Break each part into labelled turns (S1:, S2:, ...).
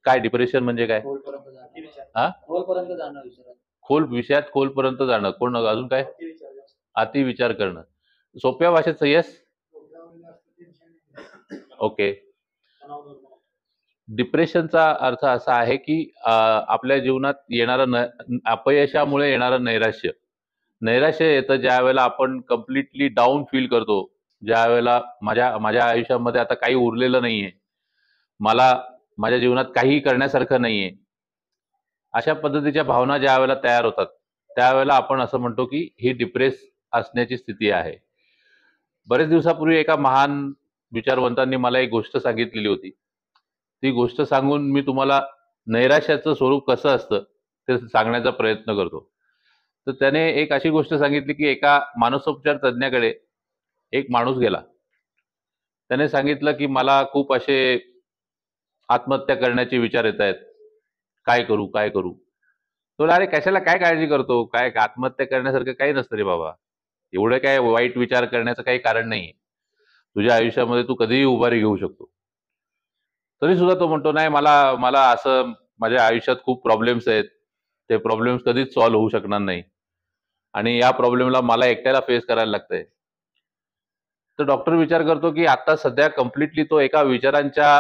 S1: काय डिप्रेशन म्हणजे काय?
S2: खोलपर्यंत जाणं.
S1: हा,
S2: खोलपर्यंत जाणं विचारात.
S1: विषयात खोलपर्यंत जाणं. कोण अजून काय?
S2: अतिविचार जास्त.
S1: अति विचार करणं. सोप्या भाषेत येस. ओके.
S2: तणाव निर्माण.
S1: डिप्रेशनचा अर्थ असा आहे की आपल्या जीवनात येणारं अपयशामुळे येणारं नैराश्य. नैराश्य येतं ज्या वेळेला आपण कम्प्लिटली डाऊन फील करतो. ज्या वेळेला माझ्या माझ्या आयुष्यामध्ये आता काही उरलेलं नाहीये, मला माझ्या जीवनात काहीही करण्यासारखं नाहीये, अशा पद्धतीच्या भावना ज्या वेळेला तयार होतात, त्यावेळेला आपण असं म्हणतो की ही डिप्रेस असण्याची स्थिती आहे. बरेच दिवसापूर्वी एका महान विचारवंतांनी मला एक गोष्ट सांगितलेली होती. ती गोष्ट सांगून मी तुम्हाला नैराश्याचं स्वरूप कसं असतं ते सांगण्याचा प्रयत्न करतो. तर त्याने एक अशी गोष्ट सांगितली की एका मानसोपचार तज्ञाकडे एक माणूस गेला. त्याने सांगितलं की मला खूप असे आत्महत्या करण्याचे विचार येत आहेत, काय करू काय करू. तो अरे कशाला काय काळजी करतो, काय आत्महत्या करण्यासारखं काही नसतं रे बाबा, एवढं काय वाईट विचार करण्याचं काही कारण नाहीये, तुझ्या आयुष्यामध्ये तू कधीही उभारी घेऊ शकतो. तरी सुद्धा तो म्हणतो नाही, मला मला असं माझ्या आयुष्यात खूप प्रॉब्लेम्स आहेत, ते प्रॉब्लेम्स कधीच सॉल्व्ह होऊ शकणार नाही आणि या प्रॉब्लेमला मला एकट्याला फेस करायला लागतंय. तर डॉक्टर विचार करतो की आता सध्या कम्प्लिटली तो एका विचारांच्या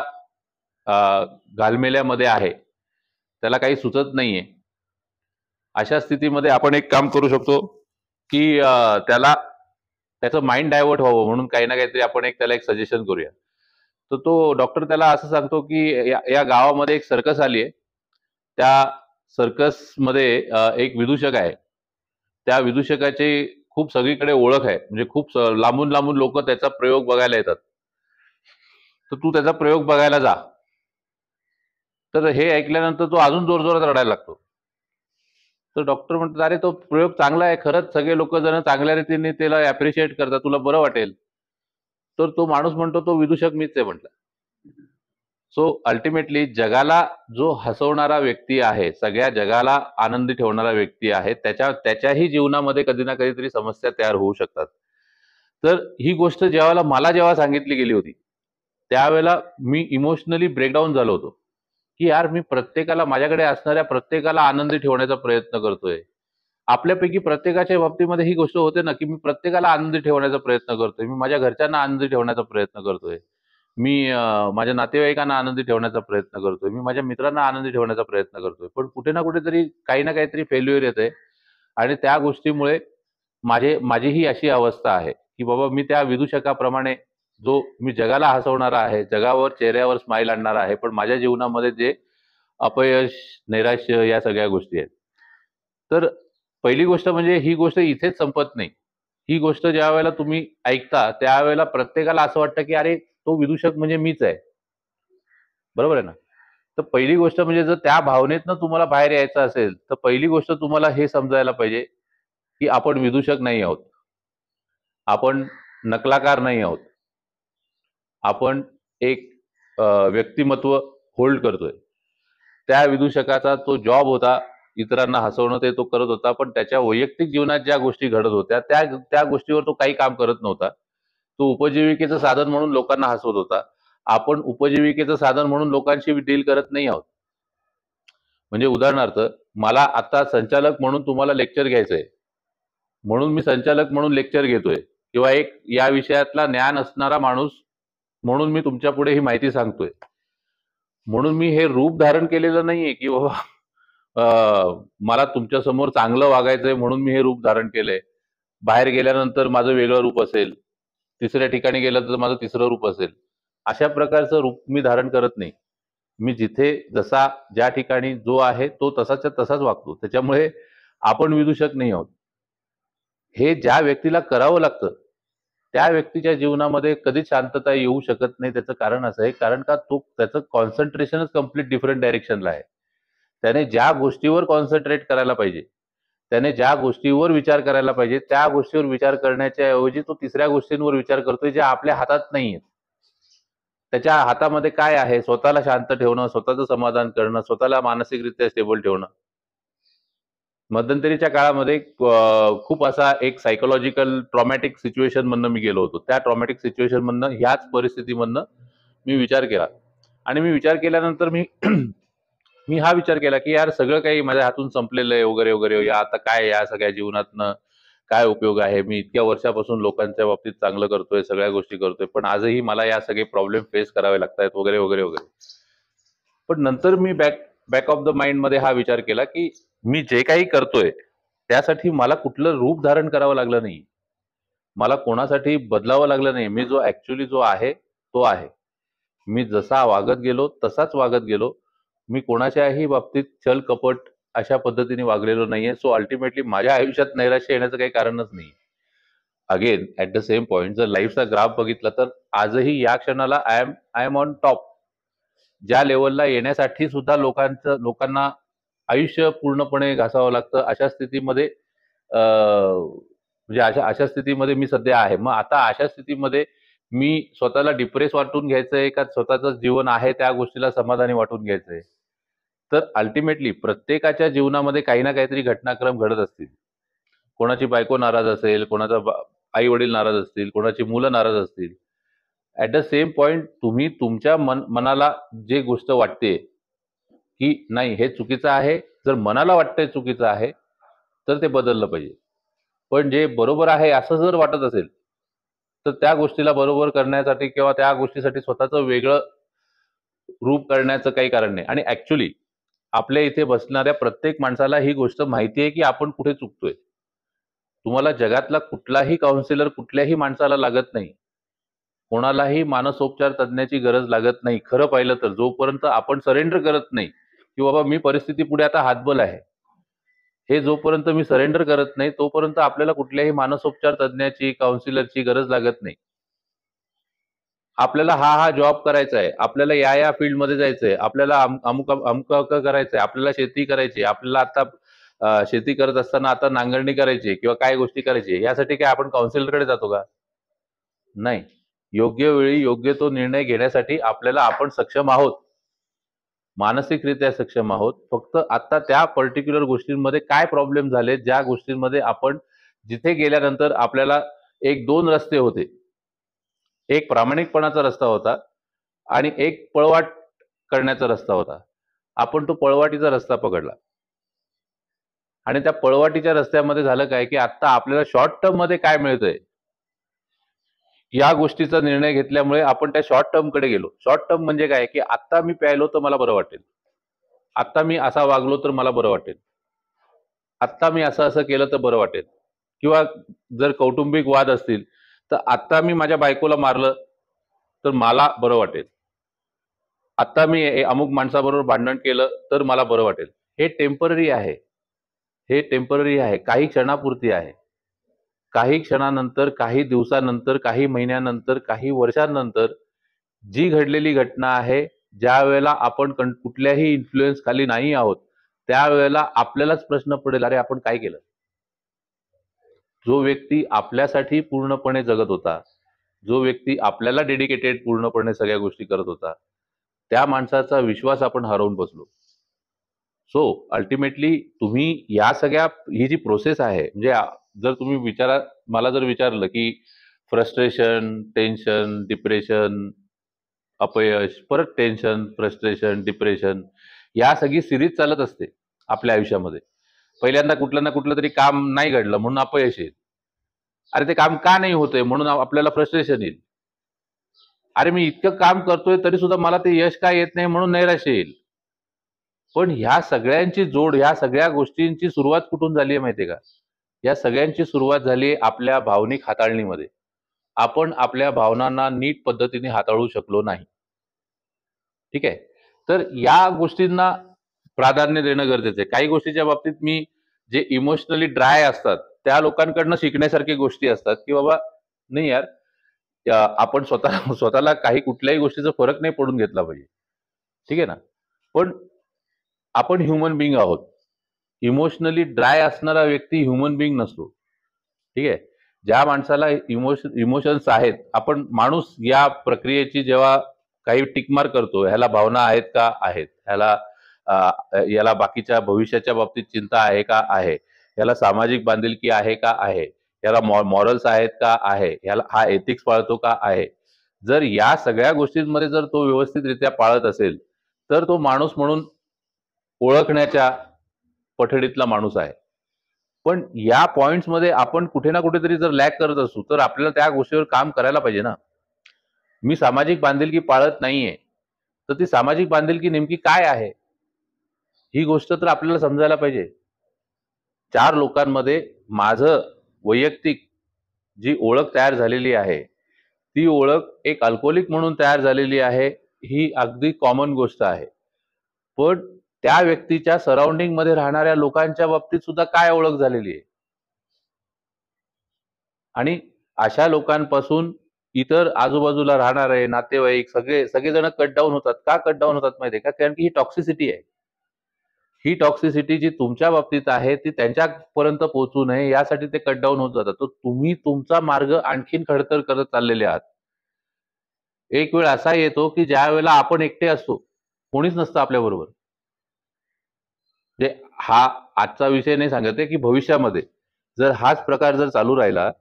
S1: घालमेल्यामध्ये आहे, त्याला काही सुचत नाहीये. अशा स्थितीमध्ये आपण एक काम करू शकतो की त्याला त्याचं माइंड डायव्हर्ट व्हावं म्हणून काही ना काहीतरी आपण त्याला एक सजेशन करूया. तर तो डॉक्टर त्याला असं सांगतो की या गावामध्ये एक सर्कस आली आहे. त्या सर्कसमध्ये एक विदूषक आहे. त्या विदूषकाची खूप सगळीकडे ओळख आहे, म्हणजे खूप लांबून लांबून लोक त्याचा प्रयोग बघायला येतात. तर तू त्याचा प्रयोग बघायला जा. तर हे ऐकल्यानंतर तो अजून जोरजोरात रडायला लागतो. तर डॉक्टर म्हणतात अरे तो प्रयोग चांगला आहे, खरंच सगळे लोक जण चांगल्या रीतीने त्याला अप्रिशिएट करतात, तुला बरं वाटेल. तर तो माणूस म्हणतो तो विदूषक मीच आहे म्हटलं. सो अल्टिमेटली जगाला जो हसवणारा व्यक्ती आहे, सगळ्या जगाला आनंदी ठेवणारा व्यक्ती आहे, त्याच्याही जीवनामध्ये कधी ना कधीतरी समस्या तयार होऊ शकतात. तर ही गोष्ट जेव्हा सांगितली गेली होती, त्यावेळेला मी इमोशनली ब्रेकडाऊन झालो होतो की यार मी प्रत्येकाला, माझ्याकडे असणाऱ्या प्रत्येकाला आनंदी ठेवण्याचा प्रयत्न करतोय. आपल्यापैकी प्रत्येकाच्या बाबतीमध्ये ही गोष्ट होते ना की मी प्रत्येकाला आनंदी ठेवण्याचा प्रयत्न करतोय, मी माझ्या घरच्यांना आनंदी ठेवण्याचा प्रयत्न करतोय, मी माझ्या नातेवाईकांना आनंदी ठेवण्याचा प्रयत्न करतोय, मी माझ्या मित्रांना आनंदी ठेवण्याचा प्रयत्न करतोय. पण कुठे ना कुठेतरी काही ना काहीतरी फेल्युअर येते आणि त्या गोष्टीमुळे माझी ही अशी अवस्था आहे की बाबा मी त्या विदूषकाप्रमाणे, जो मी जगाला हसवणारा आहे, जगावर चेहऱ्यावर स्माईल आणणारा आहे, पण माझ्या जीवनामध्ये जे अपयश, नैराश्य या सगळ्या गोष्टी आहेत. तर पहिली गोष्ट म्हणजे ही गोष्ट इथेच संपत नाही. ही गोष्ट ज्या वेळेला तुम्ही ऐकता त्यावेळेला प्रत्येकाला असं वाटतं की अरे तो विदूषक म्हणजे मीच आहे. बरोबर आहे ना? तर पहिली गोष्ट म्हणजे जर त्या भावनेतनं तुम्हाला बाहेर यायचं असेल, तर पहिली गोष्ट तुम्हाला हे समजायला पाहिजे की आपण विदूषक नाही आहोत, आपण नकलाकार नाही आहोत, आपण एक व्यक्तिमत्व होल्ड करतोय. त्या विदूषकाचा तो जॉब होता इतरांना हसवणं, ते तो करत होता, पण त्याच्या वैयक्तिक जीवनात ज्या गोष्टी घडत होत्या त्या गोष्टीवर तो काही काम करत नव्हता. तो उपजीविकेचं साधन म्हणून लोकांना हसवत होता. आपण उपजीविकेचं साधन म्हणून लोकांशी डील करत नाही आहोत. म्हणजे उदाहरणार्थ, मला आता संचालक म्हणून तुम्हाला लेक्चर घ्यायचंय, म्हणून मी संचालक म्हणून लेक्चर घेतोय, किंवा एक या विषयातला ज्ञान असणारा माणूस म्हणून मी तुमच्या पुढे ही माहिती सांगतोय. म्हणून मी हे रूप धारण केलेलं नाहीये की बाबा मला तुमच्या समोर चांगलं वागायचंय म्हणून मी हे रूप धारण केलंय. बाहेर गेल्यानंतर माझं वेगळं रूप असेल, तिसऱ्या ठिकाणी गेलं तर माझं तिसरं रूप असेल. अशा प्रकारचं रूप मी धारण करत नाही. मी जिथे जसा ज्या ठिकाणी जो आहे तो तसाच्या तसाच वागतो. त्याच्यामुळे आपण विदूषक नाही आहोत. हे ज्या व्यक्तीला करावं लागतं, त्या व्यक्तीच्या जीवनामध्ये कधीच शांतता येऊ शकत नाही. त्याचं कारण असं आहे, कारण का त्याचं कॉन्सन्ट्रेशनच कम्प्लीट डिफरंट डायरेक्शनला आहे. त्याने ज्या गोष्टीवर कॉन्सन्ट्रेट करायला पाहिजे, त्याने ज्या गोष्टीवर विचार करायला पाहिजे, त्या गोष्टीवर विचार करण्याच्या ऐवजी तो तिसऱ्या गोष्टींवर विचार करतोय, ज्या आपल्या हातात नाहीयेत. त्याच्या हातामध्ये काय आहे? स्वतःला शांत ठेवणं, स्वतःचं समाधान करणं, स्वतःला मानसिकरित्या स्टेबल ठेवणं. मध्यंतरीच्या काळामध्ये खूप असा एक सायकोलॉजिकल ट्रॉमॅटिक सिच्युएशन मधनं मी गेलो होतो. त्या ट्रॉमॅटिक सिच्युएशन मधनं, ह्याच परिस्थितीमधनं मी विचार केला आणि मी विचार केल्यानंतर मी मी हा विचार केला की यार सगळं काही माझ्या हातून संपलेलं आहे वगैरे वगैरे, या आता काय या सगळ्या जीवनातनं काय उपयोग आहे. मी इतक्या वर्षापासून लोकांच्या बाबतीत चांगलं करतोय, सगळ्या गोष्टी करतोय, पण आजही मला या सगळे प्रॉब्लेम फेस करावे लागतात वगैरे वगैरे वगैरे. पण नंतर मी बॅक ऑफ द माइंड मध्ये हा विचार केला की मी जे काही करतोय त्यासाठी मला कुठलं रूप धारण करावं लागलं नाही, मला कोणासाठी बदलावं लागलं नाही. मी जो ऍक्च्युली जो आहे तो आहे. मी जसा वागत गेलो तसाच वागत गेलो. मी कोणाच्याही बाबतीत छल कपट अशा पद्धतीने वागलेलो नाहीये. सो अल्टिमेटली माझ्या आयुष्यात नैराश्य येण्याचं काही कारणच नाही. Again at the same point जर लाईफचा ग्राफ बघितला तर आजही या क्षणाला आय एम ऑन टॉप. ज्या लेवलला येण्यासाठी सुद्धा लोकांना आयुष्य पूर्णपणे घासावं लागतं, अशा स्थितीमध्ये म्हणजे अशा स्थितीमध्ये मी सध्या आहे. मग आता अशा स्थितीमध्ये मी स्वतःला डिप्रेस वाटून घ्यायचंय का स्वतःचं जीवन आहे त्या गोष्टीला समाधानी वाटून घ्यायचंय? तर अल्टिमेटली प्रत्येकाच्या जीवनामध्ये काही ना काहीतरी घटनाक्रम घडत असतील. कोणाची बायको नाराज असेल, कोणाचा आई वडील नाराज असतील, कोणाची मुलं नाराज असतील. ऍट द सेम पॉइंट तुम्ही तुमच्या मनाला जे गोष्ट वाटते की नाही हे चुकीचं आहे, जर मनाला वाटतंय चुकीचं आहे तर ते बदललं पाहिजे. पण जे बरोबर आहे असं जर वाटत असेल तर त्या गोष्टीला बरोबर करण्यासाठी किंवा त्या गोष्टीसाठी स्वतःचं वेगळं रूप करण्याचं काही कारण नाही. आणि ऍक्च्युली आपल्या इथे बसणाऱ्या प्रत्येक माणसाला ही गोष्ट माहिती आहे की आपण कुठे चुकतोय. तुम्हाला जगातला कुठलाही काउन्सिलर कुठल्याही माणसाला लागत नाही, कोणालाही मानसोपचार तज्ञाची गरज लागत नाही. खरं पाहिलं तर जोपर्यंत आपण सरेंडर करत नाही की बाबा मी परिस्थिती पुढे आता हातबल आहे, हे जोपर्यंत मी सरेंडर करत नाही तोपर्यंत आपल्याला कुठल्याही मानसोपचार तज्ञाची काउन्सिलरची गरज लागत नाही. आपल्याला हा जॉब करायचा आहे, आपल्याला या फील्डमध्ये जायचंय, आपल्याला अमुक अमुक करायचंय, आपल्याला शेती करायची, आपल्याला आता शेती करत असताना आता नांगरणी करायची किंवा काय गोष्टी करायची, यासाठी काय आपण काउन्सिलरकडे जातो का? नाही. योग्य वेळी योग्य तो निर्णय घेण्यासाठी आपल्याला आपण सक्षम आहोत, मानसिकरित्या सक्षम आहोत. फक्त आता त्या पर्टिक्युलर गोष्टींमध्ये काय प्रॉब्लेम झाले, ज्या गोष्टींमध्ये आपण जिथे गेल्यानंतर आपल्याला एक दोन रस्ते होते. एक प्रामाणिकपणाचा रस्ता होता आणि एक पळवाट करण्याचा रस्ता होता. आपण तो पळवाटीचा रस्ता पकडला आणि त्या पळवाटीच्या रस्त्यामध्ये झालं काय की आता आपल्याला शॉर्ट टर्म मध्ये काय मिळतंय या गोष्टीचा निर्णय घेतल्यामुळे आपण त्या शॉर्ट टर्म कडे गेलो. शॉर्ट टर्म म्हणजे काय की आता मी प्यायलो तर मला बरं वाटेल, आता मी असा वागलो तर मला बरं वाटेल, आता मी असं असं केलं तर बरं वाटेल. किंवा जर कौटुंबिक वाद असतील तर आता मी माझ्या बायकोला मारलं तर मला बरं वाटेल, आता मी अमुक माणसाबरोबर भांडण केलं तर मला बरं वाटेल. हे टेम्पररी आहे, हे टेम्पररी आहे, काही क्षणापुरती आहे. काही क्षणानंतर, काही दिवसानंतर, काही महिन्यानंतर, काही वर्षांनंतर जी घडलेली घटना आहे, ज्या वेळेला आपण कुठल्याही इन्फ्लुएन्स खाली नाही आहोत, त्यावेळेला आपल्यालाच प्रश्न पडेल, अरे आपण काय केलं? जो व्यक्ती आपल्यासाठी पूर्णपणे जगत होता, जो व्यक्ती आपल्याला डेडिकेटेड पूर्णपणे सगळ्या गोष्टी करत होता, त्या माणसाचा विश्वास आपण हरवून बसलो. सो अल्टिमेटली तुम्ही या सगळ्या ही जी प्रोसेस आहे, म्हणजे जर तुम्ही मला जर विचारलं की फ्रस्ट्रेशन, टेन्शन, डिप्रेशन, अपयश, परत टेन्शन, फ्रस्ट्रेशन, डिप्रेशन, या सगळी सिरीज चालत असते आपल्या आयुष्यामध्ये. पहिल्यांदा कुठलं ना कुठलं तरी काम नाही घडलं म्हणून अपयश येईल. अरे ते काम का नाही होतंय म्हणून आपल्याला फ्रस्ट्रेशन येईल. अरे मी इतकं काम करतोय तरी सुद्धा मला ते यश का येत नाही म्हणून नैराश्य येईल. पण ह्या सगळ्यांची जोड, ह्या सगळ्या गोष्टींची सुरुवात कुठून झाली आहे माहितीये का? या सगळ्यांची सुरुवात झाली आपल्या भावनिक हाताळणीमध्ये. आपण आपल्या भावनांना नीट पद्धतीने हाताळू शकलो नाही. ठीक आहे. तर या गोष्टींना प्राधान्य देणं गरजेचं आहे. काही गोष्टीच्या बाबतीत मी जे इमोशनली ड्राय असतात त्या लोकांकडनं शिकण्यासारखी गोष्टी असतात की बाबा नाही यार, आपण स्वतःला काही कुठल्याही गोष्टीचा फरक नाही पडून घेतला पाहिजे. ठीक आहे ना. पण आपण ह्युमन बिंग आहोत. इमोशनली ड्राय असणारा व्यक्ती ह्युमन बिंग नसतो. ठीक आहे. ज्या माणसाला इमोशन्स आहेत, आपण माणूस या प्रक्रियेची जेव्हा काही टिकमार करतो, ह्याला भावना आहेत का? आहेत. याला बाकीच्या भविष्याच्या बाबतीत चिंता आहे का? आहे. याला सामाजिक बांधिलकी आहे का? आहे. याला मॉरल्स आहेत का? आहे. याला हा एथिक्स पाळतो का? आहे. जर या सगळ्या गोष्टींमध्ये जर तो व्यवस्थितरित्या पाळत असेल तर तो माणूस म्हणून ओळखण्याच्या पठडीतला माणूस आहे. पण या पॉइंट्समध्ये आपण कुठे ना कुठेतरी जर लॅक करत असू तर आपल्याला त्या गोष्टीवर काम करायला पाहिजे ना. मी सामाजिक बांधिलकी पाळत नाहीये, तर ती सामाजिक बांधिलकी नेमकी काय आहे ही गोष्ट तर आपल्याला समजायला पाहिजे. 4 लोकांमध्ये माझं वैयक्तिक जी ओळख तयार झालेली आहे, ती ओळख एक अल्कोहोलिक म्हणून तयार झालेली आहे, ही अगदी कॉमन गोष्ट आहे. पण त्या व्यक्तीच्या सराउंडिंग मध्ये राहणाऱ्या लोकांच्या बाबतीत सुद्धा काय ओळख झालेली आहे, आणि अशा लोकांपासून इतर आजूबाजूला राहणारे नातेवाईक सगळेजण कट डाऊन होतात. का कट डाऊन होतात माहितीये का? कारण की ही टॉक्सिसिटी आहे. ही टॉक्सिसिटी जी तुमच्या बाबतीत आहे ती त्यांच्यापर्यंत पोहोचू नये यासाठी ते कट डाऊन होत जातात. तर तुम्ही तुमचा मार्ग आणखीन खडतर करत चाललेले आहात. एक वेळ असा येतो की ज्या वेळेला आपण एकटे असतो, कोणीच नसतं आपल्याबरोबर. म्हणजे हा आजचा विषय नाही सांगत आहे की भविष्यामध्ये जर हाच प्रकार जर चालू राहिला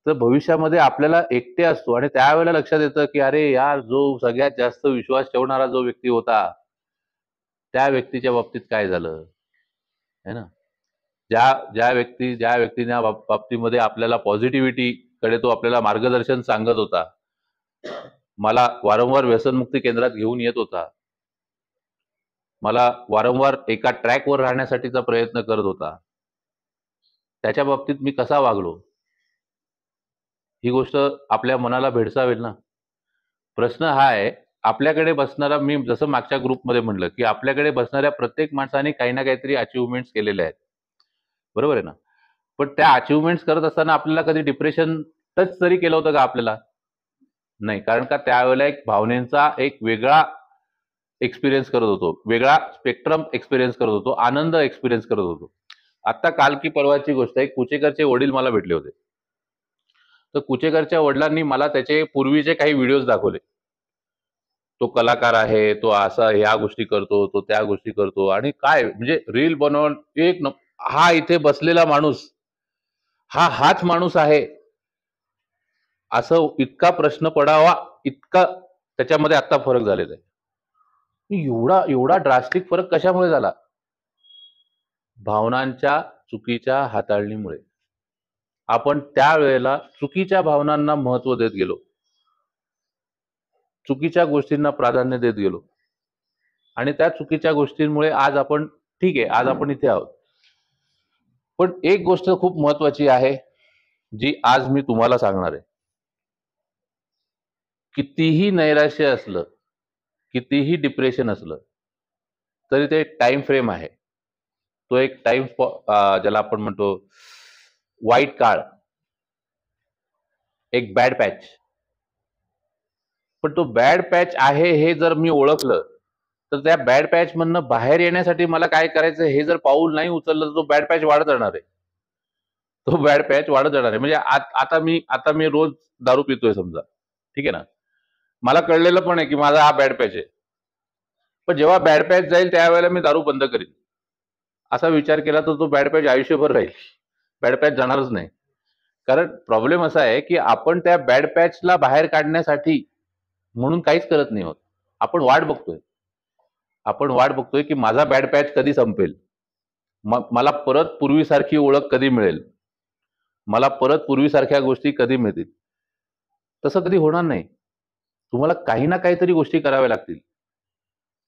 S1: तर भविष्यामध्ये आपल्याला एकटे असतो आणि त्यावेळेला लक्षात येतं की अरे यार, जो सगळ्यात जास्त विश्वास ठेवणारा जो व्यक्ती होता त्या व्यक्तीच्या बाबतीत काय झालं, है ना. ज्या व्यक्तीच्या बाबतीमध्ये आपल्याला पॉझिटिव्हिटी कडे तो आपल्याला मार्गदर्शन सांगत होता, मला वारंवार व्यसनमुक्ती केंद्रात घेऊन येत होता, मला वारंवार एका ट्रॅकवर राहण्यासाठीचा प्रयत्न करत होता, त्याच्या बाबतीत मी कसा वागलो, ही गोष्ट आपल्या मनाला भेडसावेल ना. प्रश्न हा आहे, आपल्याकडे बसणारा, मी जसं मागच्या ग्रुपमध्ये म्हणलं की आपल्याकडे बसणाऱ्या प्रत्येक माणसाने काही ना काहीतरी अचिव्हमेंट्स केलेले आहेत, बरोबर आहे ना. पण त्या अचिव्हमेंट्स करत असताना आपल्याला कधी डिप्रेशन टच तरी केलं होतं का आपल्याला? नाही. कारण का त्यावेळेला एक भावनेचा एक वेगळा एक्सपिरियन्स करत होतो, वेगळा स्पेक्ट्रम एक्सपिरियन्स करत होतो, आनंद एक्सपिरियन्स करत होतो. आता काल की परवाची गोष्ट आहे, कुचेकरचे वडील मला भेटले होते. तर कुचेकरच्या वडिलांनी मला त्याचे पूर्वीचे काही व्हिडिओज दाखवले. तो कलाकार आहे, तो असा ह्या गोष्टी करतो, तो त्या गोष्टी करतो, आणि काय म्हणजे रील बनवून हा इथे बसलेला माणूस हाच माणूस आहे असं इतका प्रश्न पडावा इतका त्याच्यामध्ये आता फरक झालेला आहे. एवढा एवढा ड्रास्टिक फरक कशामुळे झाला? भावनांच्या चुकीच्या हाताळणीमुळे. आपण त्यावेळेला चुकीच्या भावनांना महत्व देत गेलो, चुकीच्या गोष्टींना प्राधान्य देत गेलो, आणि त्या चुकीच्या गोष्टींमुळे आज आपण, ठीक आहे, आज आपण इथे आहोत. पण एक गोष्ट खूप महत्वाची आहे जी आज मी तुम्हाला सांगणार आहे. कितीही नैराश्य असलं, कितीही डिप्रेशन असलं, तरी ते टाइम फ्रेम आहे. तो एक टाइम, ज्याला आपण म्हणतो वाईट काळ, एक बॅड पॅच. पण तो बॅड पॅच आहे हे जर मी ओळखलं, तर त्या बॅड पॅच मधनं बाहेर येण्यासाठी मला काय करायचं हे जर पाऊल नाही उचललं तर तो बॅड पॅच वाढत जाणार आहे. तो बॅड पॅच वाढत जाणार आहे. म्हणजे आता मी रोज दारू पितोय समजा, ठीक आहे ना. मला कळलेलं पण आहे की माझा हा बॅड पॅच आहे. पण जेव्हा बॅड पॅच जाईल त्यावेळेला मी दारू बंद करीन असा विचार केला तर तो बॅड पॅच आयुष्यभर राहील, बॅड पॅच जाणारच नाही. कारण प्रॉब्लेम असा आहे की आपण त्या बॅड पॅचला बाहेर काढण्यासाठी म्हणून काहीच करत नाही आहोत. आपण वाट बघतोय की माझा बॅड पॅच कधी संपेल, मला परत पूर्वीसारखी ओळख कधी मिळेल, मला परत पूर्वीसारख्या गोष्टी कधी मिळतील. तसं कधी होणार नाही. तुम्हाला काही ना काहीतरी गोष्टी कराव्या लागतील.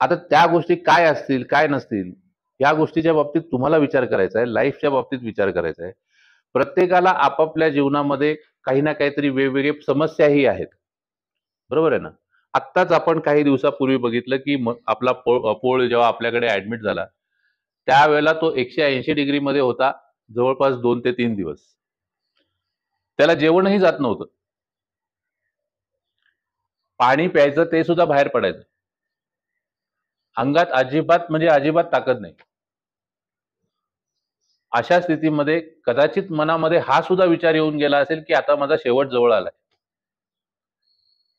S1: आता त्या गोष्टी काय असतील काय नसतील या गोष्टीच्या बाबतीत तुम्हाला विचार करायचा आहे, लाईफच्या बाबतीत विचार करायचा आहे. प्रत्येकाला आपापल्या जीवनामध्ये काही ना काहीतरी वेगवेगळे समस्याही आहेत, बरोबर आहे ना. आत्ताच आपण काही दिवसापूर्वी बघितलं की आपला पोळ जेव्हा आपल्याकडे ऍडमिट झाला त्यावेळेला तो 180 डिग्रीमध्ये होता जवळपास 2 ते 3 दिवस. त्याला जेवणही जात नव्हतं, पाणी प्यायचं ते सुद्धा बाहेर पडायचं, अंगात अजिबात म्हणजे अजिबात ताकद नाही. अशा स्थितीमध्ये कदाचित मनामध्ये हा सुद्धा विचार येऊन गेला असेल की आता माझा शेवट जवळ आलाय.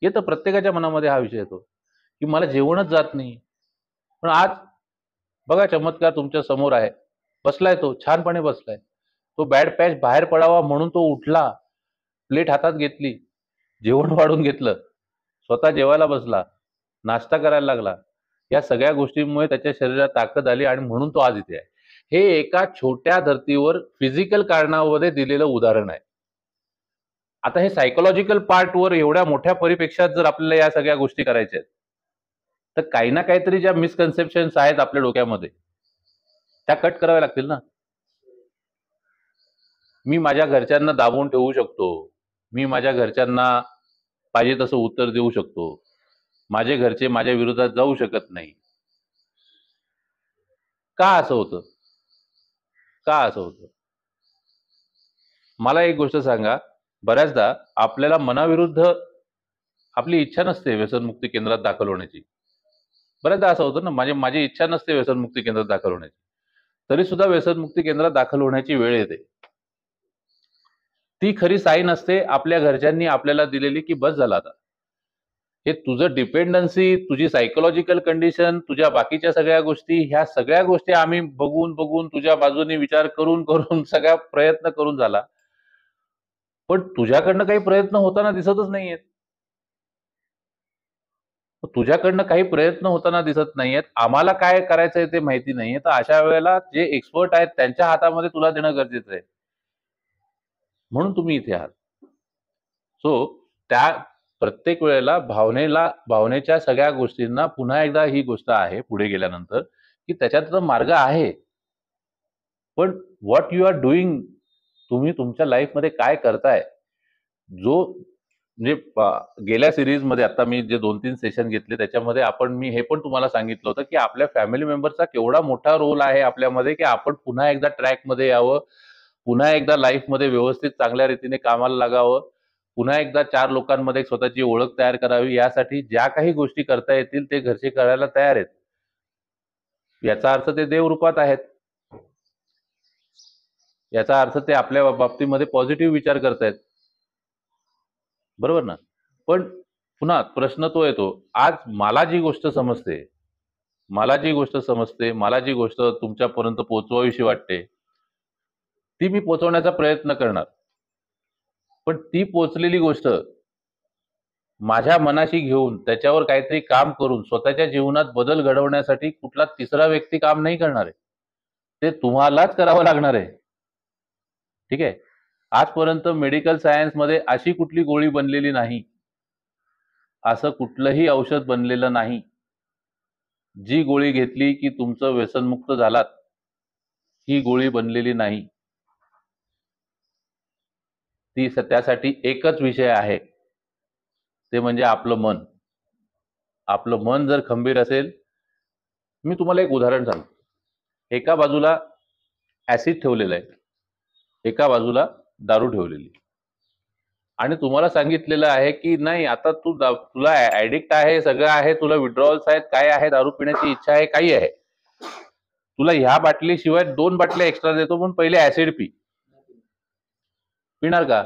S1: येतं, प्रत्येकाच्या मनामध्ये हा विषय येतो की मला जेवणच जात नाही. पण आज बघा, चमत्कार तुमच्या समोर आहे, बसलाय तो, छानपणे बसलाय. तो बॅड पॅच बाहेर पडावा म्हणून तो उठला, प्लेट हातात घेतली, जेवण वाढून घेतलं, स्वतः जेवायला बसला, नाश्ता करायला लागला. या सगळ्या गोष्टींमुळे त्याच्या शरीरात ताकद आली आणि म्हणून तो आज इथे आहे. हे एका छोट्या धर्तीवर फिजिकल कारणामध्ये दिलेलं उदाहरण आहे. आता हे सायकोलॉजिकल पार्टवर एवढ्या मोठ्या परिपेक्षात जर आपल्याला या सगळ्या गोष्टी करायच्या आहेत, तर काही ना काहीतरी ज्या मिसकन्सेप्शन्स आहेत आपल्या डोक्यामध्ये त्या कट कराव्या लागतील ना. मी माझ्या घरच्यांना दाबून ठेवू शकतो, मी माझ्या घरच्यांना पाहिजे तसं उत्तर देऊ शकतो, माझे घरचे माझ्या विरोधात जाऊ शकत नाही. का असं होतं? का असं होतं? मला एक गोष्ट सांगा, बऱ्याचदा आपल्याला मनाविरुद्ध आपली इच्छा नसते व्यसनमुक्ती केंद्रात दाखल होण्याची. बऱ्याचदा असं होतं ना, माझी इच्छा नसते व्यसनमुक्ती केंद्रात दाखल होण्याची, तरी सुद्धा व्यसनमुक्ती केंद्रात दाखल होण्याची वेळ येते. ती खरी साईन असते आपल्या घरच्यांनी आपल्याला दिलेली, की बस झालं आता. हे तुझं डिपेंडन्सी, तुझी सायकोलॉजिकल कंडिशन, तुझ्या बाकीच्या सगळ्या गोष्टी, ह्या सगळ्या गोष्टी आम्ही बघून बघून तुझ्या बाजूने विचार करून करून सगळा प्रयत्न करून झाला, पण तुझ्याकडनं काही प्रयत्न होताना दिसतच नाहीयेत. तुझ्याकडनं काही प्रयत्न होताना दिसत नाहीयेत, आम्हाला काय करायचंय ते माहिती नाहीये. तर अशा वेळेला जे एक्सपर्ट आहेत त्यांच्या हातामध्ये तुला देणं गरजेचं आहे, म्हणून तुम्ही इथे आहात. सो त्या प्रत्येक वेळेला भावनेच्या सगळ्या गोष्टींना पुन्हा एकदा ही गोष्ट आहे पुढे गेल्यानंतर, की त्याच्यात मार्ग आहे, पण व्हॉट यू आर डुईंग, तुम्ही तुमच्या लाईफमध्ये काय करताय. जो म्हणजे गेल्या सिरीजमध्ये आता मी जे 2-3 सेशन घेतले त्याच्यामध्ये मी हे पण तुम्हाला सांगितलं होतं, की आपल्या फॅमिली मेंबरचा केवढा मोठा रोल आहे आपल्यामध्ये, की आपण पुन्हा एकदा ट्रॅकमध्ये यावं, पुन्हा एकदा लाईफमध्ये व्यवस्थित चांगल्या रीतीने कामाला लागावं, पुन्हा एकदा 4 लोकांमध्ये स्वतःची ओळख तयार करावी. यासाठी ज्या काही गोष्टी करता येतील ते घरचे करायला तयार आहेत. याचा अर्थ ते देवरूपात आहेत, याचा अर्थ ते आपल्या बाबतीमध्ये पॉझिटिव्ह विचार करतायत, बरोबर ना. पण पुन्हा प्रश्न तो येतो, आज मला जी गोष्ट समजते, मला जी गोष्ट तुमच्यापर्यंत पोहोचवावीशी वाटते, ती मी पोहोचवण्याचा प्रयत्न करणार. पण ती पोचलेली गोष्ट माझ्या मनाशी घेऊन त्याच्यावर काहीतरी काम करून स्वतःच्या जीवनात बदल घडवण्यासाठी कुठला तिसरा व्यक्ती काम नाही करणार आहे, ते तुम्हालाच करावं लागणार आहे. ठीक आहे. आजपर्यंत मेडिकल सायन्समध्ये अशी कुठली गोळी बनलेली नाही, असं कुठलंही औषध बनलेलं नाही, जी गोळी घेतली की तुमचं व्यसनमुक्त झालात, ही गोळी बनलेली नाही. त्यासाठी एकच विषय आहे, ते म्हणजे आपलं मन. आपलं मन जर खंबीर असेल, मी तुम्हाला एक उदाहरण सांगतो. एका बाजूला ऍसिड ठेवलेलं आहे, एका बाजूला दारू ठेवलेली, आणि तुम्हाला सांगितलेलं आहे की नाही आता तुला ऍडिक्ट आहे, सगळं आहे, तुला विड्रॉल्स आहेत, काय आहे, दारू पिण्याची इच्छा आहे, काही आहे, तुला ह्या बाटलीशिवाय 2 बाटल्या एक्स्ट्रा देतो, पण पहिले ऍसिड पी. पिणार का?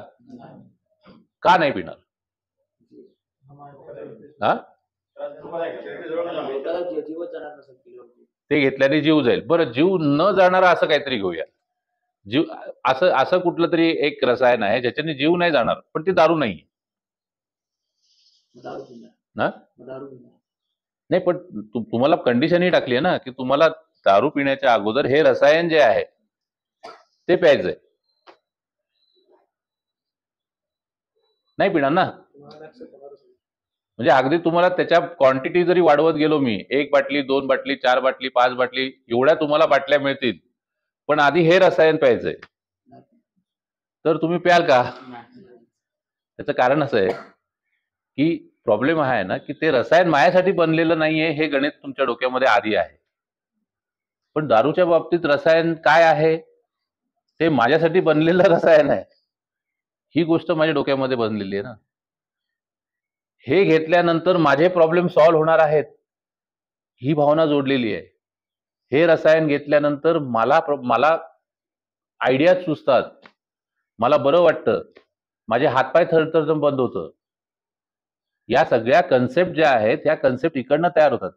S1: का नाही पिणार? हा, ते घेतल्याने जीव जाईल. बरं, जीव न जाणारा असं काहीतरी घेऊया. जीव असं कुठलं तरी एक रसायन आहे ज्याच्याने जीव नाही जाणार, पण ती दारू नाही. नाही, पण तुम्हाला कंडिशन ही टाकली आहे ना, की तुम्हाला दारू पिण्याच्या अगोदर हे रसायन जे आहे ते प्यायचंय. नाही पिणार ना. म्हणजे अगदी तुम्हाला त्याच्या क्वांटिटी जरी वाढवत गेलो मी, 1 बाटली, 2 बाटली, 4 बाटली, 5 बाटली, एवढ्या तुम्हाला बाटल्या मिळतील, पण आधी हे रसायन प्यायचंय, तर तुम्ही प्याल का? त्याचं कारण असं आहे की प्रॉब्लेम आहे ना, की ते रसायन माझ्यासाठी बनलेलं नाहीये, हे गणित तुमच्या डोक्यामध्ये आधी आहे. पण दारूच्या बाबतीत रसायन काय आहे, ते माझ्यासाठी बनलेलं रसायन आहे, ही गोष्ट माझ्या डोक्यामध्ये बनलेली आहे ना. हे घेतल्यानंतर माझे प्रॉब्लेम सॉल्व्ह होणार आहेत, ही भावना जोडलेली आहे. हे रसायन घेतल्यानंतर मला आयडियाज सुचतात, मला बरं वाटतं, माझे हातपाय थरथरणे बंद होतं. या सगळ्या कन्सेप्ट ज्या आहेत, ह्या कन्सेप्ट इकडनं तयार होतात.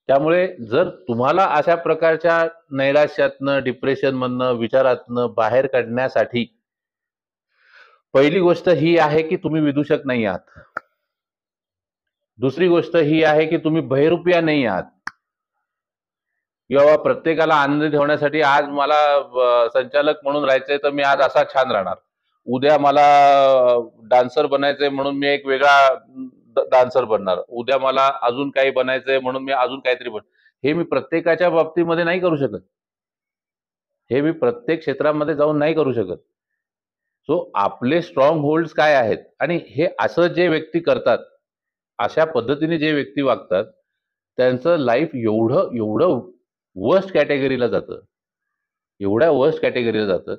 S1: त्यामुळे जर तुम्हाला अशा प्रकारच्या नैराश्यातनं, डिप्रेशनमधनं, विचारातनं बाहेर काढण्यासाठी पहिली गोष्ट ही आहे की तुम्ही विदूषक नाही आहात. दुसरी गोष्ट ही आहे की तुम्ही बहिरुपया नाही आहात, किंवा प्रत्येकाला आनंदी ठेवण्यासाठी आज मला संचालक म्हणून राहायचंय तर मी आज असा छान राहणार, उद्या मला डान्सर बनायचंय म्हणून मी एक वेगळा डान्सर बनणार, उद्या मला अजून काही बनायचंय म्हणून मी अजून काहीतरी हे मी प्रत्येकाच्या बाबतीमध्ये नाही करू शकत, हे मी प्रत्येक क्षेत्रामध्ये जाऊन नाही करू शकत. सो आपले स्ट्रॉंग होल्ड्स काय आहेत, आणि हे असं जे व्यक्ती करतात, अशा पद्धतीने जे व्यक्ती वागतात, त्यांचं लाईफ एवढं एवढं वर्स्ट कॅटेगरीला जातं, एवढ्या वर्स्ट कॅटेगरीला जातं.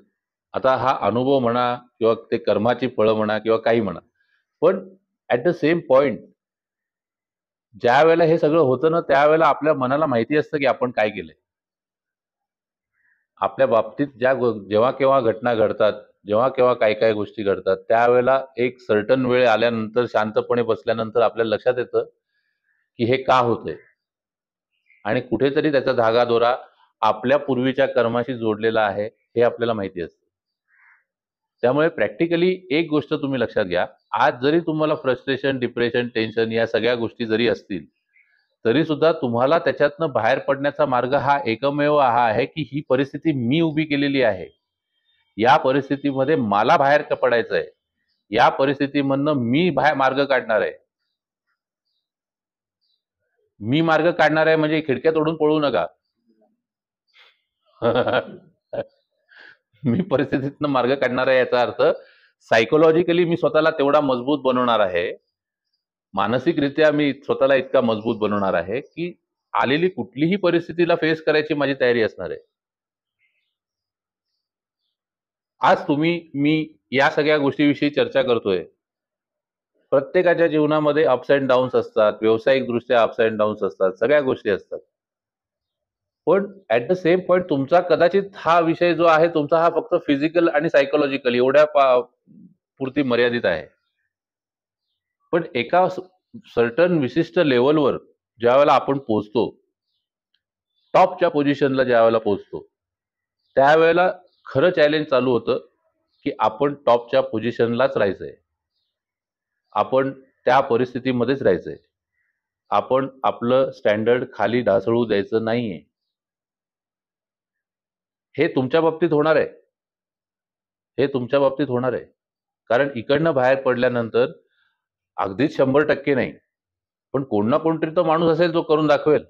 S1: आता हा अनुभव म्हणा किंवा ते कर्माची फळं म्हणा किंवा काही म्हणा, पण ॲट द सेम पॉइंट ज्या वेळेला हे सगळं होतं ना, त्यावेळेला आपल्या मनाला माहिती असतं की आपण काय केलंय. आपल्या बाबतीत जेव्हा केव्हा घटना घडतात, जेव्हा केव्हा काही काही गोष्टी घडतात, त्यावेळेला एक सर्टन वेळ आल्यानंतर शांतपणे बसल्यानंतर आपल्याला लक्षात येतं की हे का होतंय, आणि कुठेतरी त्याचा धागादोरा आपल्या पूर्वीच्या कर्माशी जोडलेला आहे हे आपल्याला माहिती असतं. त्यामुळे प्रॅक्टिकली एक गोष्ट तुम्ही लक्षात घ्या, आज जरी तुम्हाला फ्रस्ट्रेशन, डिप्रेशन, टेन्शन या सगळ्या गोष्टी जरी असतील, तरी सुद्धा तुम्हाला त्याच्यातनं बाहेर पडण्याचा मार्ग हा एकमेव हा आहे की ही परिस्थिती मी उभी केलेली आहे, या परिस्थितीमध्ये मला बाहेर पडायचं आहे, या परिस्थितीमधनं मी बाहेर मार्ग काढणार आहे. मी मार्ग काढणार आहे म्हणजे खिडक्या तोडून पळू नका. मी परिस्थितीतनं मार्ग काढणार आहे याचा अर्थ सायकोलॉजिकली मी स्वतःला तेवढा मजबूत बनवणार आहे, मानसिकरित्या मी स्वतःला इतका मजबूत बनवणार आहे की आलेली कुठलीही परिस्थितीला फेस करायची माझी तयारी असणार आहे. आज मी या सगळ्या गोष्टीविषयी चर्चा करतोय. प्रत्येकाच्या जीवनामध्ये अप्स अँड डाऊन्स असतात, व्यावसायिकदृष्ट्या अप्स अँड डाऊन्स असतात, सगळ्या गोष्टी असतात. पण ऍट द सेम पॉइंट तुमचा कदाचित हा विषय जो आहे तुमचा हा फक्त फिजिकल आणि सायकोलॉजिकल एवढ्या पुरती मर्यादित आहे. पण एका सर्टन विशिष्ट लेवलवर ज्या वेळेला आपण पोहोचतो, टॉपच्या पोझिशनला ज्या वेळेला पोहोचतो, त्यावेळेला खरं चॅलेंज चालू होतं की आपण टॉपच्या पोझिशनलाच राहायचंय, आपण त्या परिस्थितीमध्येच राहायचंय, आपण आपलं स्टँडर्ड खाली ढासळू द्यायचं नाहीये. हे तुमच्या बाबतीत होणार आहे, हे तुमच्या बाबतीत होणार आहे. कारण इकडनं बाहेर पडल्यानंतर अगदीच 100% नाही, पण कोण ना कोणतरी तो माणूस असेल जो करून दाखवेल.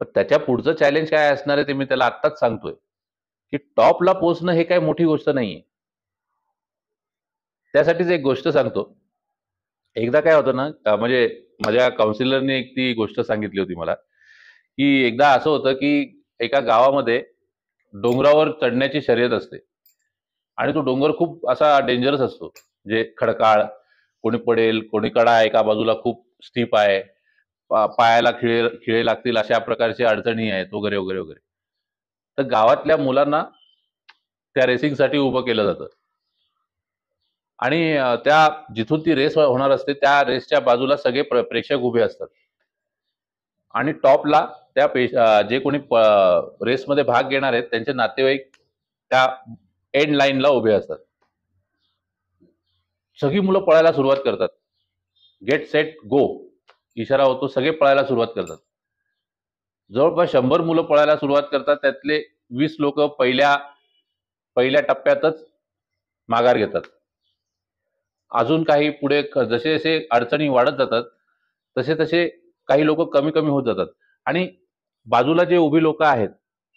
S1: पण त्याच्या पुढचं चॅलेंज काय असणार आहे ते मी त्याला आत्ताच सांगतोय की टॉपला पोहोचणं हे काही मोठी गोष्ट नाहीये. त्यासाठीच एक गोष्ट सांगतो. एकदा काय होतं ना, म्हणजे माझ्या काउन्सिलरने एक ती गोष्ट सांगितली होती मला, की एकदा असं होतं की एका गावामध्ये डोंगरावर चढण्याची शर्यत असते, आणि तो डोंगर खूप असा डेंजरस असतो, म्हणजे खडकाळ, कोणी पडेल, कोणी कडा एका बाजूला खूप स्टीप आहे, पायाला खिळे लागतील अशा प्रकारची अडचणी आहेत, वगैरे वगैरे वगैरे. तर गावातल्या मुलांना त्या रेसिंगसाठी उभं केलं जातं, आणि त्या जिथून ती रेस होणार असते त्या रेसच्या बाजूला सगळे प्रेक्षक उभे असतात, आणि टॉपला जे कोणी रेसमध्ये भाग घेणार आहेत त्यांचे नातेवाईक त्या एंड लाईनला उभे असतात. सगळी मुलं पळायला सुरुवात करतात, गेट सेट गो इशारा होतो, सगळे पळायला सुरुवात करतात. जवळपास 100 मुलं पळायला सुरुवात करतात, त्यातले 20 लोक पहिल्या टप्प्यातच माघार घेतात. अजून काही पुढे जसे जसे अडचणी वाढत जातात तसे तसे काही लोक कमी कमी होत जातात, आणि बाजूला जे उभी लोक आहेत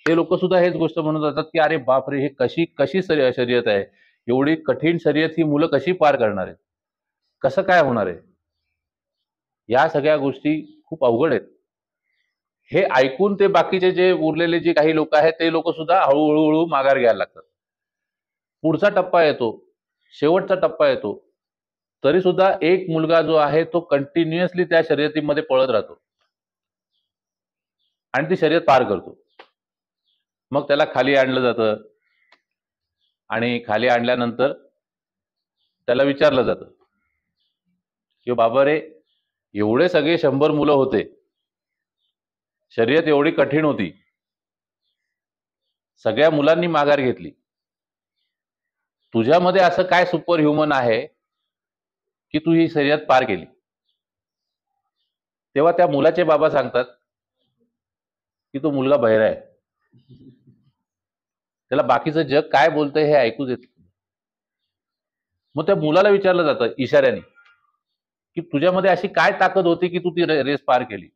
S1: ते लोक सुद्धा हेच गोष्ट म्हणत जातात की अरे बापरे, हे कशी कशी शर्यत आहे, एवढी कठीण शर्यत ही मुलं कशी पार करणार आहेत, कसं काय होणार आहे. या सगळ्या गोष्टी खूप अवघड आहेत. हे ऐकून ते बाकीचे जे उरलेले जे काही लोक आहेत ते लोक सुद्धा हळूहळू माघार घ्यायला लागतात. पुढचा टप्पा येतो, शेवटचा टप्पा येतो, तरी सुद्धा एक मुलगा जो आहे तो कंटिन्युअसली त्या शर्यतीमध्ये पळत राहतो आणि ती शर्यत पार करतो. मग त्याला खाली आणलं जातं, आणि खाली आणल्यानंतर त्याला विचारलं जातं की बाबा रे, एवढे सगळे 100 मुलं होते, शर्यत एवढी कठीण होती, सगळ्या मुलांनी माघार घेतली, तुझ्यामध्ये असं काय सुपर ह्युमन आहे की तू ही शर्यत पार केली, तेव्हा त्या मुलाचे बाबा सांगतात की तो मुलगा बहिरा आहे, त्याला बाकीचं जग काय बोलतंय हे ऐकू देत. मग त्या मुलाला विचारलं जातं इशाऱ्याने की तुझ्यामध्ये अशी काय ताकद होती की तू ती रेस पार केली.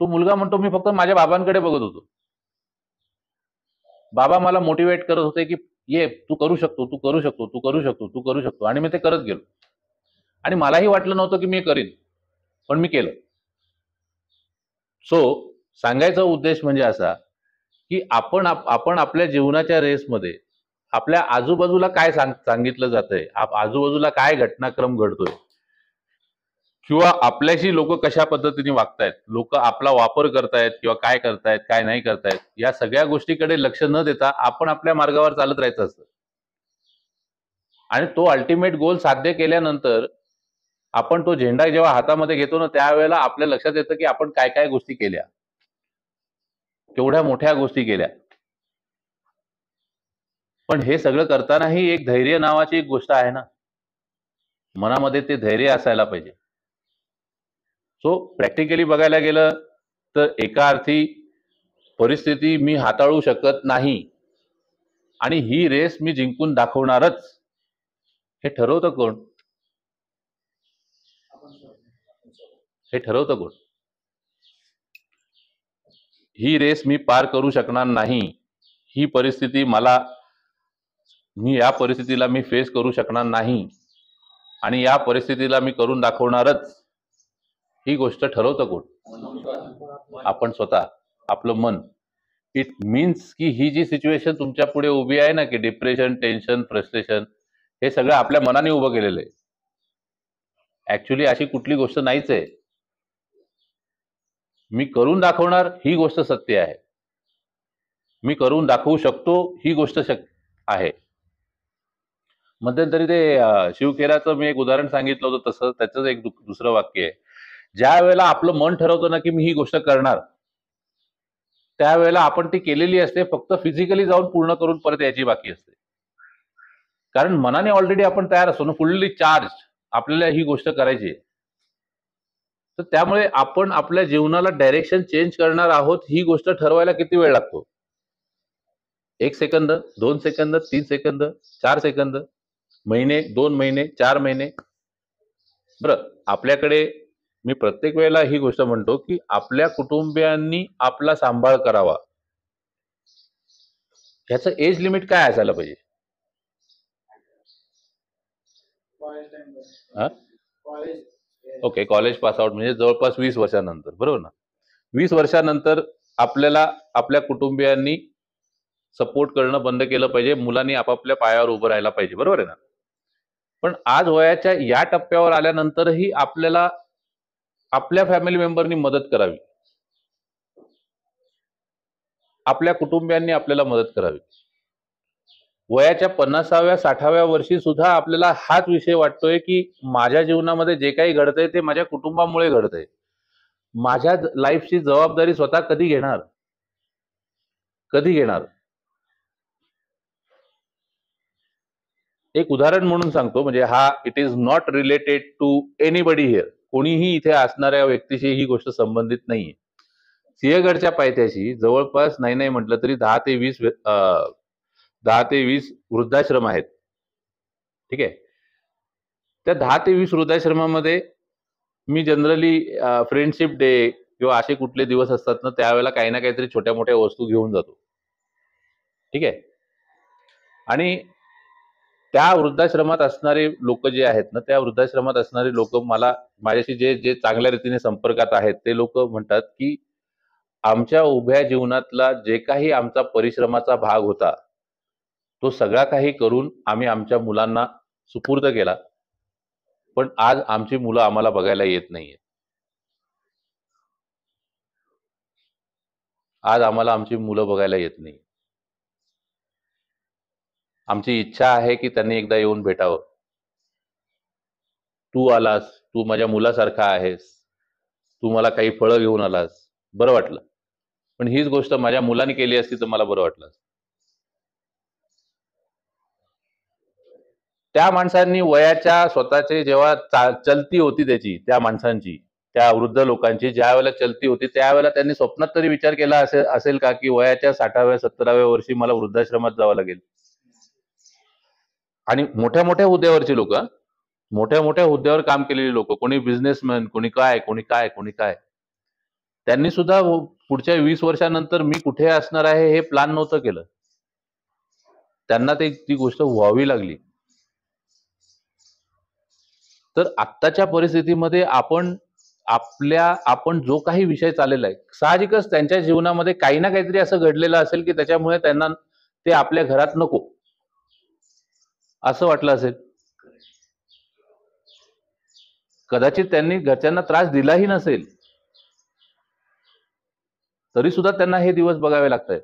S1: तो मुलगा म्हणतो मी फक्त माझ्या बाबांकडे बघत होतो, बाबा मला मोटिवेट करत होते की ये तू करू शकतो, तू करू शकतो, तू करू शकतो, तू करू शकतो, आणि मी ते करत गेलो. आणि मलाही वाटलं नव्हतं की मी करीन, पण मी केलं. सो सांगायचा उद्देश म्हणजे असा की आपण आपल्या जीवनाच्या रेसमध्ये आपल्या आजूबाजूला काय सांगितलं जातंय, आजूबाजूला काय घटनाक्रम घडतोय, किंवा आपल्याशी लोक कशा पद्धतीने वागतायत, लोक आपला वापर करतायत किंवा काय करतायत काय नाही करतायत, या सगळ्या गोष्टीकडे लक्ष न देता आपण आपल्या मार्गावर चालत राहायचं असतं. आणि तो अल्टिमेट गोल साध्य केल्यानंतर आपण तो झेंडा जेव्हा हातामध्ये घेतो ना, त्यावेळेला आपल्या लक्षात येतं की आपण काय काय गोष्टी केल्या, केवढ्या मोठ्या गोष्टी केल्या. पण हे सगळं करतानाही एक धैर्य नावाची एक गोष्ट आहे ना, मनामध्ये ते धैर्य असायला पाहिजे. सो प्रॅक्टिकली बघायला गेलं तर एका अर्थी परिस्थिती मी हाताळू शकत नाही आणि ही रेस मी जिंकून दाखवणारच, हे ठरवतं कोण? हे ठरवतं कोण? ही रेस मी पार करू शकणार नाही, ही परिस्थिती मी या परिस्थितीला मी फेस करू शकणार नाही आणि या परिस्थितीला मी करून दाखवणारच, ही गोष्ट ठरवतं कोण? आपण स्वतः, आपलं मन. इट मीन्स की ही जी सिच्युएशन तुमच्या पुढे उभी आहे ना, की डिप्रेशन, टेन्शन, फ्रस्ट्रेशन, हे सगळं आपल्या मनाने उभं केलेलं आहे. ऍक्च्युली अशी कुठली गोष्ट नाहीच आहे. मी करून दाखवणार ही गोष्ट सत्य आहे, मी करून दाखवू शकतो ही गोष्ट आहे. मध्यंतरी ते शिवखेराचं मी एक उदाहरण सांगितलं होतं, तसं त्याचं एक दुसरं वाक्य आहे. ज्या वेळेला आपलं मन ठरवतं ना की मी ही गोष्ट करणार, त्यावेळेला आपण ती केलेली असते, फक्त फिजिकली जाऊन पूर्ण करून परत यायची बाकी असते. कारण मनाने ऑलरेडी आपण तयार असतो ना, फुल्ली चार्ज, आपल्याला ही गोष्ट करायची आहे. तर त्यामुळे आपण आपल्या जीवनाला डायरेक्शन चेंज करणार आहोत ही गोष्ट ठरवायला किती वेळ लागतो? 1 सेकंद, 2 सेकंद, 3 सेकंद, 4 सेकंद, महिने, 2 महिने, 4 महिने. बरं, आपल्याकडे मी प्रत्येक वेळेला ही गोष्ट म्हणतो की आपल्या कुटुंबियांनी आपला सांभाळ करावा, ह्याचं एज लिमिट काय असायला पाहिजे? ओके, कॉलेज पास आउट म्हणजे जवळपास 20 वर्षानंतर, बरोबर ना? 20 वर्षानंतर आपल्याला आपल्या कुटुंबियांनी सपोर्ट करणं बंद केलं पाहिजे, मुलांनी आपापल्या पायावर उभं राहायला पाहिजे, बरोबर आहे ना? पण आज वयाच्या या टप्प्यावर आल्यानंतरही आपल्याला आपल्या फॅमिली मेंबरनी मदत करावी, आपल्या कुटुंबियांनी आपल्याला मदत करावी. वयाच्या 50व्या 60व्या वर्षी सुद्धा आपल्याला हाच विषय वाटतोय की माझ्या जीवनामध्ये जे काही घडतंय ते माझ्या कुटुंबामुळे घडतंय. माझ्या लाईफची जबाबदारी स्वतः कधी घेणार? कधी घेणार? एक उदाहरण म्हणून सांगतो, म्हणजे हा it is not related to anybody here, कोणीही इथे असणाऱ्या व्यक्तीशी ही गोष्ट संबंधित नाहीये. सिंहगडच्या पायथ्याशी जवळपास नाही म्हटलं तरी 10 ते 20 वृद्धाश्रम आहेत. ठीक आहे. त्या 10 ते 20 वृद्धाश्रमामध्ये मी जनरली फ्रेंडशिप डे किंवा असे कुठले दिवस असतात ना, त्यावेळेला काही ना काहीतरी छोट्या मोठ्या वस्तू घेऊन जातो. ठीक आहे. आणि त्या वृद्धाश्रमात असणारे लोक जे आहेत ना, त्या वृद्धाश्रमात असणारे लोक माझ्याशी जे जे चांगल्या रीतीने संपर्कात आहेत, ते लोक म्हणतात की आमच्या उभ्या जीवनातला जे काही आमचा परिश्रमाचा भाग होता, तो सगळा काही करून आम्ही आमच्या मुलांना सुपूर्द केला, पण आज आमची मुलं आम्हाला बघायला येत नाहीये. आज आम्हाला आमची मुलं बघायला येत नाही. आमची इच्छा आहे की त्यांनी एकदा येऊन भेटावं. तू आलास, तू माझ्या मुलासारखा आहेस, तू मला काही फळं घेऊन आलास, बरं वाटलं. पण हीच गोष्ट माझ्या मुलांनी केली असती तर मला बरं वाटलं. त्या माणसांनी वयाच्या स्वतःचे जेव्हा चलती होती त्याची, त्या माणसांची, त्या वृद्ध लोकांची ज्या वेळेला चलती होती त्यावेळेला त्यांनी स्वप्नात तरी विचार केला असेल का की वयाच्या 60व्या 70व्या वर्षी मला वृद्धाश्रमात जावं लागेल. आणि मोठ्या मोठ्या हुद्द्यावरची लोक, मोठ्या मोठ्या हुद्द्यावर काम केलेली लोक, कोणी बिझनेसमॅन, कोणी काय कोणी काय कोणी काय, त्यांनी सुद्धा पुढच्या 20 वर्षानंतर मी कुठे असणार आहे हे प्लॅन नव्हतं केलं. त्यांना ती गोष्ट व्हावी लागली. तर आत्ताच्या परिस्थितीमध्ये आपण जो काही विषय चाललेला आहे, साहजिकच त्यांच्या जीवनामध्ये काही ना काहीतरी असं घडलेलं असेल की त्याच्यामुळे त्यांना ते आपल्या घरात नको असं वाटलं असेल. कदाचित त्यांनी घरच्यांना त्रास दिलाही नसेल, तरी सुद्धा त्यांना हे दिवस बघावे लागतात.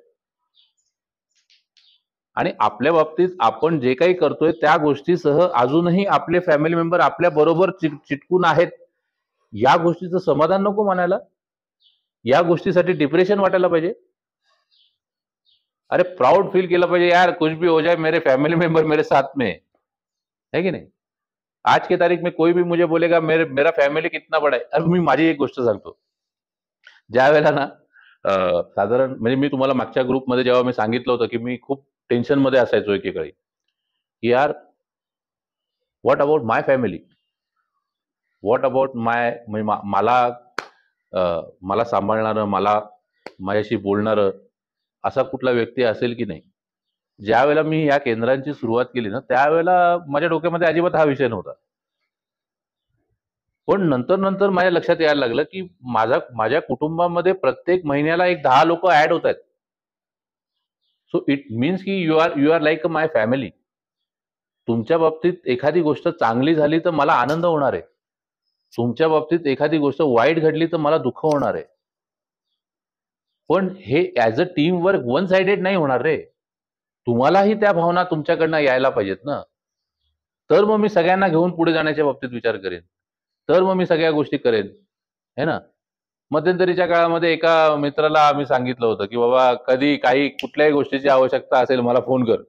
S1: आणि आपल्या बाबतीत आपण जे काही करतोय त्या गोष्टीसह अजूनही आपले फॅमिली मेंबर आपल्या बरोबर चिटकून आहेत, या गोष्टीचं समाधान नको म्हणायला, या गोष्टीसाठी डिप्रेशन वाटायला पाहिजे. अरे प्राउड फील केलं पाहिजे, यार कुछ भी हो जाए मेरे फैमिली मेंबर मेरे साथ में है की नाही. आज की तारीख में कोई भी मुझे बोलेगा मेरा फॅमिली कितना बडा आहे. अरे मी माझी एक गोष्ट सांगतो. ज्या वेळेला ना साधारण म्हणजे मी तुम्हाला मागच्या ग्रुपमध्ये जेव्हा मी सांगितलं होतं की मी खूप टेन्शन मध्ये असायचो एकेकाळी की यार what about my family, what about मला सांभाळणारं, मला माझ्याशी बोलणारं असा कुठला व्यक्ती असेल की नाही. ज्या वेळेला मी या केंद्रांची सुरुवात केली ना त्यावेळेला माझ्या डोक्यामध्ये अजिबात हा विषय नव्हता. पण नंतर नंतर माझ्या लक्षात यायला लागलं की माझ्या कुटुंबामध्ये प्रत्येक महिन्याला एक 10 लोक ऍड होत आहेत. सो इट मीन्स की you are like my family. तुमच्या बाबतीत एखादी गोष्ट चांगली झाली तर मला आनंद होणार आहे, तुमच्या बाबतीत एखादी गोष्ट वाईट घडली तर मला दुःख होणार आहे. पण हे as a team work one sided नाही होणार रे. तुम्हालाही त्या भावना तुमच्याकडनं यायला पाहिजेत ना. तर मग मी सगळ्यांना घेऊन पुढे जाण्याच्या बाबतीत विचार करेन, तर मग मी सगळ्या गोष्टी करेन, है ना. मध्यंतरीच्या काळामध्ये एका मित्राला आम्ही सांगितलं होतं की बाबा कधी काही कुठल्याही गोष्टीची आवश्यकता असेल मला फोन कर,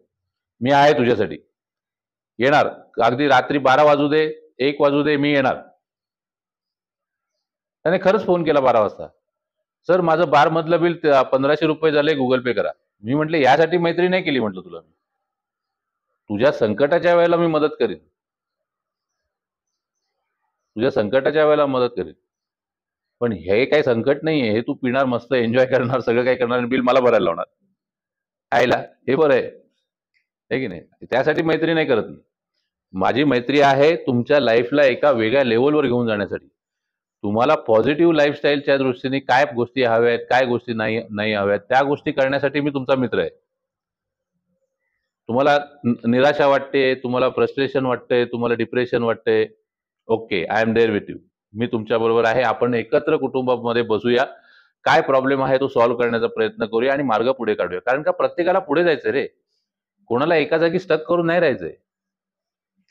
S1: मी आहे तुझ्यासाठी, येणार. अगदी रात्री 12 वाजू दे, 1 वाजू दे, मी येणार. त्याने खरंच फोन केला 12 वाजता. सर माझं बार मधलं बिल 1500 रुपये झाले, गुगल पे करा. मी म्हटलं यासाठी मैत्री नाही केली, म्हटलं तुला तुझ्या संकटाच्या वेळेला मी मदत करीन, तुझ्या संकटाच्या वेळेला मदत करीन. पण हे काही संकट नाहीये, हे तू पिणार, मस्त एन्जॉय करणार, सगळं काही करणार, बिल मला भरायला लावणार. आयला हे बरं आहे की नाही. त्यासाठी मैत्री नाही करत मी. माझी मैत्री आहे तुमच्या लाईफला एका वेगळ्या लेवलवर घेऊन जाण्यासाठी. तुम्हाला पॉझिटिव्ह लाईफस्टाईलच्या दृष्टीने काय गोष्टी हव्यात, काय गोष्टी नाही हव्यात, त्या गोष्टी करण्यासाठी मी तुमचा मित्र आहे. तुम्हाला निराशा वाटते, तुम्हाला फ्रस्ट्रेशन वाटते, तुम्हाला डिप्रेशन वाटते, okay, I am there with you. मी तुमच्या बरोबर आहे. आपण एकत्र कुटुंबामध्ये बसूया, काय प्रॉब्लेम आहे तो सॉल्व्ह करण्याचा प्रयत्न करूया आणि मार्ग पुढे काढूया. कारण का प्रत्येकाला पुढे जायचंय रे, कोणाला एका जागी स्टक करून नाही राहायचंय.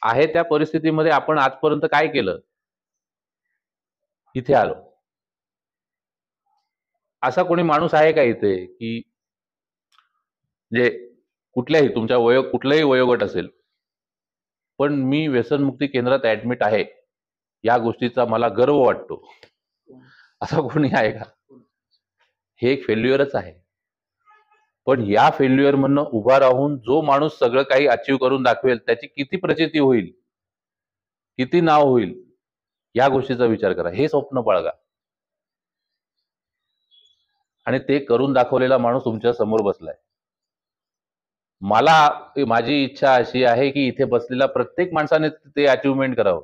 S1: आहे त्या परिस्थितीमध्ये आपण आजपर्यंत काय केलं, इथे आलो. असा कोणी माणूस आहे का इथे की जे कुठल्याही तुमच्या कुठलाही वयोगट असेल, पण मी व्यसनमुक्ती केंद्रात ऍडमिट आहे या गोष्टीचा मला गर्व वाटतो, असा कोणी आहे का? हे एक फेल्युअरच आहे. पण या फेल्युअर मधनं उभा राहून जो माणूस सगळं काही अचीव करून दाखवेल त्याची किती प्रचिती होईल, किती नाव होईल, या गोष्टीचा विचार करा. हे स्वप्न बाळगा आणि ते करून दाखवलेला माणूस तुमच्या समोर बसलाय. माझी इच्छा अशी आहे की इथे बसलेल्या प्रत्येक माणसाने ते अचिव्हमेंट करावं.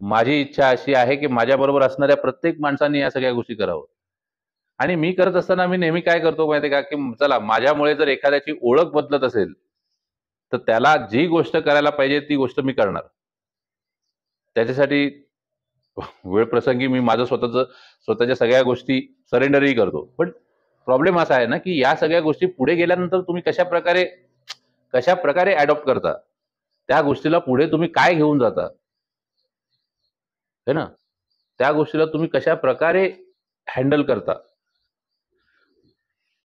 S1: माझी इच्छा अशी आहे की माझ्या बरोबर असणाऱ्या प्रत्येक माणसाने या सगळ्या गोष्टी करावं. आणि मी करत असताना मी नेहमी काय करतो माहितीये का, की चला माझ्यामुळे जर एखाद्याची ओळख बदलत असेल तर त्याला जी गोष्ट करायला पाहिजे ती गोष्ट मी करणार. त्याच्यासाठी वेळ प्रसंगी मी माझं स्वतःच्या सगळ्या गोष्टी सरेंडरही करतो. पण प्रॉब्लेम असा आहे ना की या सगळ्या गोष्टी पुढे गेल्यानंतर तुम्ही कशा प्रकारे अडॉप्ट करता, त्या गोष्टीला पुढे तुम्ही काय घेऊन जाता, है ना, त्या गोष्टीला तुम्ही कशा प्रकारे हँडल करता,